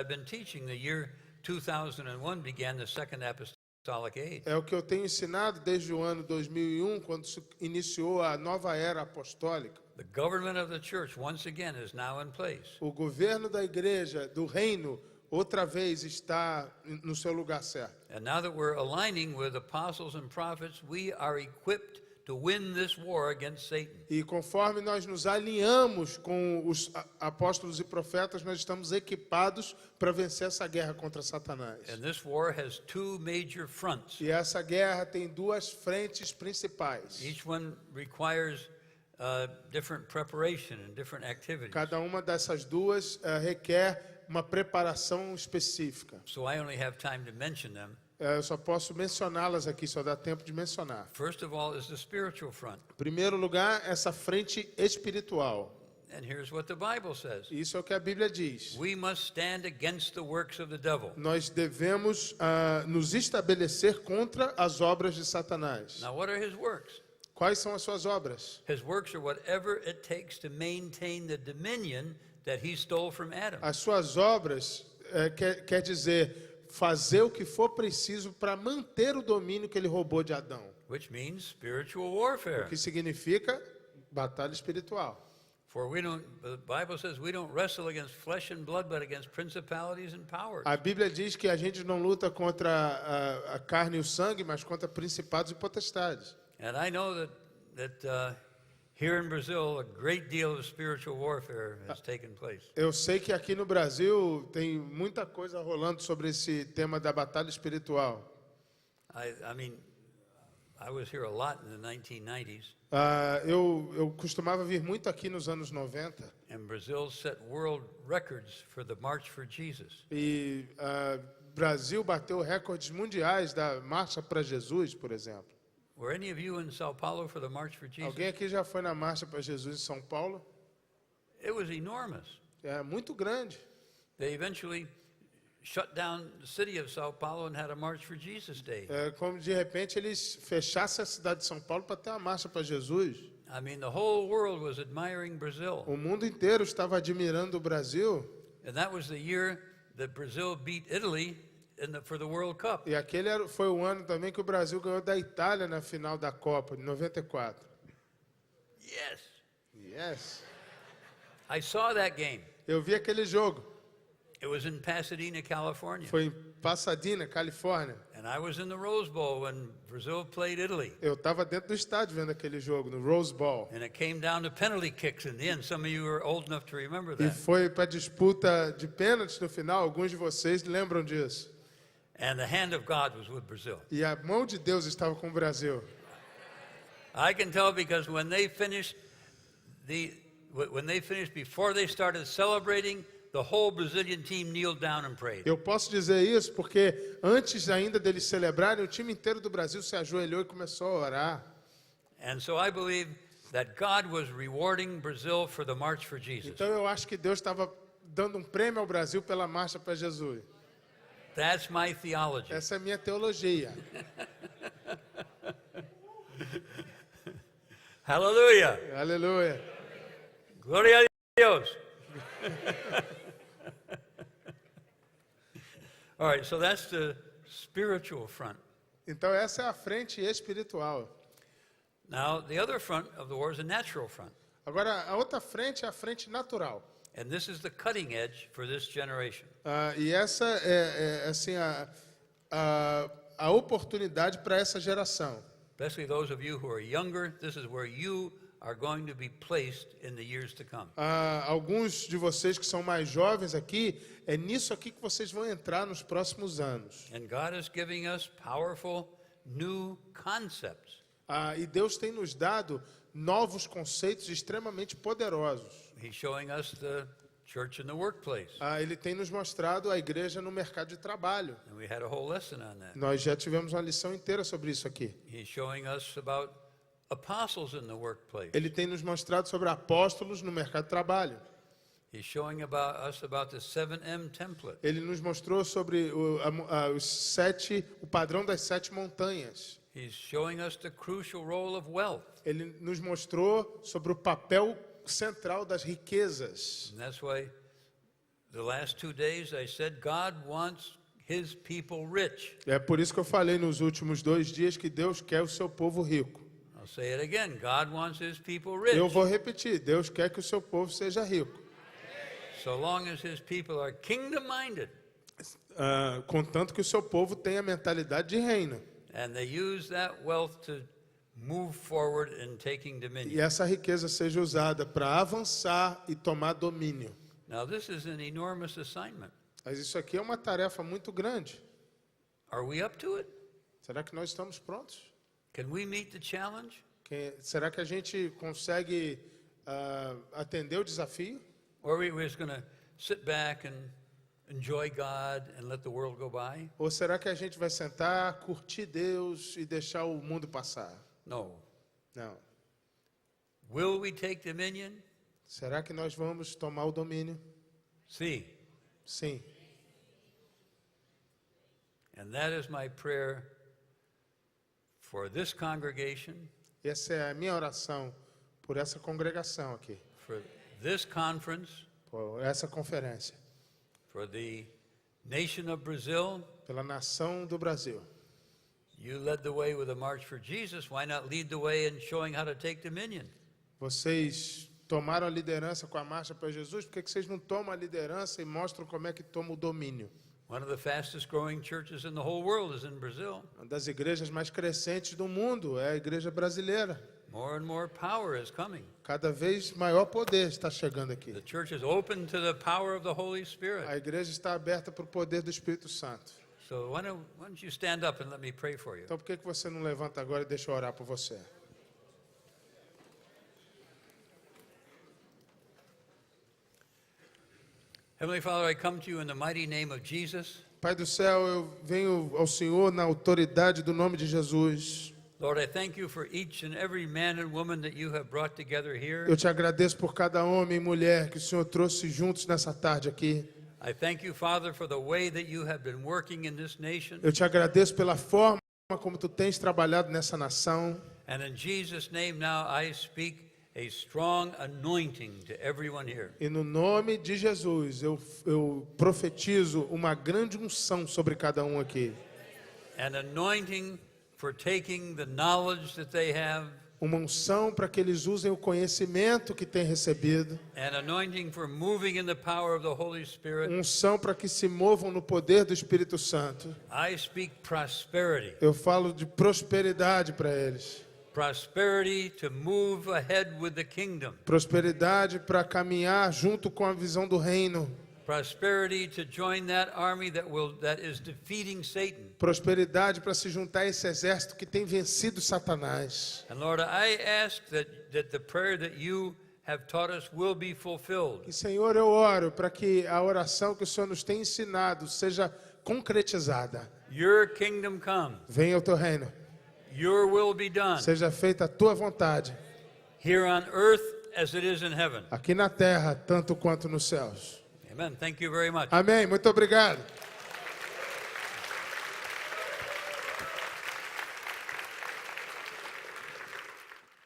been teaching, the year 2001 began the Second Apostolic Age. É o que eu tenho ensinado desde o ano 2001, quando se iniciou a nova era apostólica. The government of the church, once again, is now in place. O governo da igreja, do reino, outra vez está no seu lugar certo. And now that we're aligning with apostles and prophets, we are equipped to win this war against Satan. E conforme nós nos alinhamos com os apóstolos e profetas, nós estamos equipados para vencer essa guerra contra Satanás. And this war has two major fronts. E essa guerra tem duas frentes principais. Each one requires different preparation and different activities. Cada uma dessas duas requer uma preparação específica. So I only have time to mention them. Eu só posso mencioná-las aqui, só dá tempo de mencionar. First of all is the spiritual front. Em primeiro lugar, essa frente espiritual. And here's what the Bible says. Isso é o que a Bíblia diz. We must stand against the works of the devil. Nós devemos nos estabelecer contra as obras de Satanás. Now, what are his works? Quais são as suas obras? His works are whatever it takes to maintain the dominion that he stole from Adam. As suas obras quer dizer fazer o que for preciso para manter o domínio que ele roubou de Adão. Which means spiritual warfare. O que significa batalha espiritual. For the Bible says we don't wrestle against flesh and blood, but against principalities and powers. A Bíblia diz que a gente não luta contra a carne e o sangue, mas contra principados e potestades. And I know that here in Brazil, a great deal of spiritual warfare has taken place. Eu sei que aqui no Brasil tem muita coisa rolando sobre esse tema da batalha espiritual. I mean, I was here a lot in the 1990s, Eu costumava vir muito aqui nos anos 90 and Brazil set world records for the March for Jesus. e Brasil bateu recordes mundiais da Marcha para Jesus, por exemplo. Were any of you in Sao Paulo for the March for Jesus? Alguém aqui já foi na Marcha para Jesus em São Paulo? It was enormous. É muito grande. They eventually shut down the city of Sao Paulo and had a March for Jesus Day. É como de repente eles fechassem a cidade de São Paulo para ter uma marcha para Jesus. I mean, the whole world was admiring Brazil. O mundo inteiro estava admirando o Brasil. And that was the year that Brazil beat Italy for the World Cup. E aquele foi o ano também que o Brasil ganhou da Itália na final da Copa, de 94. Yes. Yes. I saw that game. Eu vi aquele jogo. It was in Pasadena, California. Foi em Pasadena, Califórnia. And I was in the Rose Bowl when Brazil played Italy. Eu estava dentro do estádio vendo aquele jogo, no Rose Bowl. And it came down to penalty kicks in the end. Some of you are old enough to remember E that. foi para disputa de pênaltis no final. Alguns de vocês lembram disso. And the hand of God was with Brazil. E a mão de Deus estava com o Brasil. I can tell because when they finished, before they started celebrating, the whole Brazilian team kneeled down and prayed. Eu posso dizer isso porque antes ainda deles celebrarem, o time inteiro do Brasil se ajoelhou e começou a orar. And so I believe that God was rewarding Brazil for the March for Jesus. Então eu acho que Deus estava dando um prêmio ao Brasil pela marcha para Jesus. That's my theology. Essa é a minha teologia. Hallelujah. Aleluia. Gloria a Dios. All right, so that's the spiritual front. Então essa é a frente espiritual. Now, the other front of the war is a natural front. Agora a outra frente é a frente natural. And this is the cutting edge for this generation. E essa é assim a oportunidade para essa geração. Especially those of you who are younger, this is where you are going to be placed in the years to come. Alguns de vocês que são mais jovens aqui, é nisso aqui que vocês vão entrar nos próximos anos. And God is giving us powerful new concepts. E Deus tem nos dado novos conceitos extremamente poderosos. He's showing us the church in the workplace. Ele tem nos mostrado a igreja no mercado de trabalho. And we had a whole lesson on that. Nós já tivemos uma lição inteira sobre isso aqui. He's showing us about apostles in the workplace. Ele tem nos mostrado sobre apóstolos no mercado de trabalho. He's showing us about the 7M template. Ele nos mostrou sobre o padrão das 7 montanhas. He's showing us the crucial role of wealth. Ele nos mostrou sobre o papel central das riquezas. And that's why the last 2 days I said God wants his people rich. É por isso que eu falei nos últimos 2 dias que Deus quer o seu povo rico. I'll say it again. God wants his people rich. Eu vou repetir, Deus quer que o seu povo seja rico. So long as his people are kingdom-minded. Contanto que o seu povo tenha a mentalidade de reino. And they use that wealth to move forward in taking dominion. E essa riqueza seja usada para avançar e tomar domínio. Now this is an enormous assignment. Mas isso aqui é uma tarefa muito grande. Are we up to it? Será que nós estamos prontos? Can we meet the challenge? Será que a gente consegue atender o desafio? Or are we just going to sit back and enjoy God and let the world go by? Ou será que a gente vai sentar, curtir Deus e deixar o mundo passar? No. Não. Will we take dominion? Será que nós vamos tomar o domínio? See. Sim. And that is my prayer for this congregation, Essa é a minha oração por essa congregação aqui, for this conference, por essa conferência, for the nation of Brazil. pela nação do Brasil. You led the way with a March for Jesus. Why not lead the way in showing how to take dominion? Vocês tomaram a liderança com a marcha para Jesus, por que vocês não tomam a liderança e mostram como é que toma o domínio? One of the fastest growing churches in the whole world is in Brazil. Uma das igrejas mais crescentes do mundo é a igreja brasileira. More and more power is coming. Cada vez maior poder está chegando aqui. The church is open to the power of the Holy Spirit. A igreja está aberta para o poder do Espírito Santo. So why don't you stand up and let me pray for you? Então por que você não levanta agora e deixa eu orar por você? Heavenly Father, I come to you in the mighty name of Jesus. Pai do céu, eu venho ao Senhor na autoridade do nome de Jesus. Lord, I thank you for each and every man and woman that you have brought together here. Eu te agradeço por cada homem e mulher que o Senhor trouxe juntos nessa tarde aqui. I thank you, Father, for the way that you have been working in this nation. Eu te agradeço pela forma como tu tens trabalhado nessa nação. And in Jesus' name now I speak a strong anointing to everyone here. E no nome de Jesus, eu profetizo uma grande unção sobre cada um aqui. An anointing for taking the knowledge that they have. Uma unção para que eles usem o conhecimento que têm recebido. An anointing for moving in the power of the Holy Spirit. Unção para que se movam no poder do Espírito Santo. I speak prosperity. Eu falo de prosperidade para eles. Prosperity to move ahead with the kingdom. Prosperidade para caminhar junto com a visão do reino. Prosperity to join that army that is defeating Satan. Prosperidade para se juntar a esse exército que tem vencido Satanás. And Lord, I ask that the prayer that you have taught us will be fulfilled. E Senhor, eu oro para que a oração que o Senhor nos tem ensinado seja concretizada. Your kingdom come. Venha o teu reino. Your will be done. Seja feita a tua vontade. Here on earth as it is in heaven. Aqui na terra, tanto quanto nos céus. Amen. Thank you very much. Amém. Muito obrigado.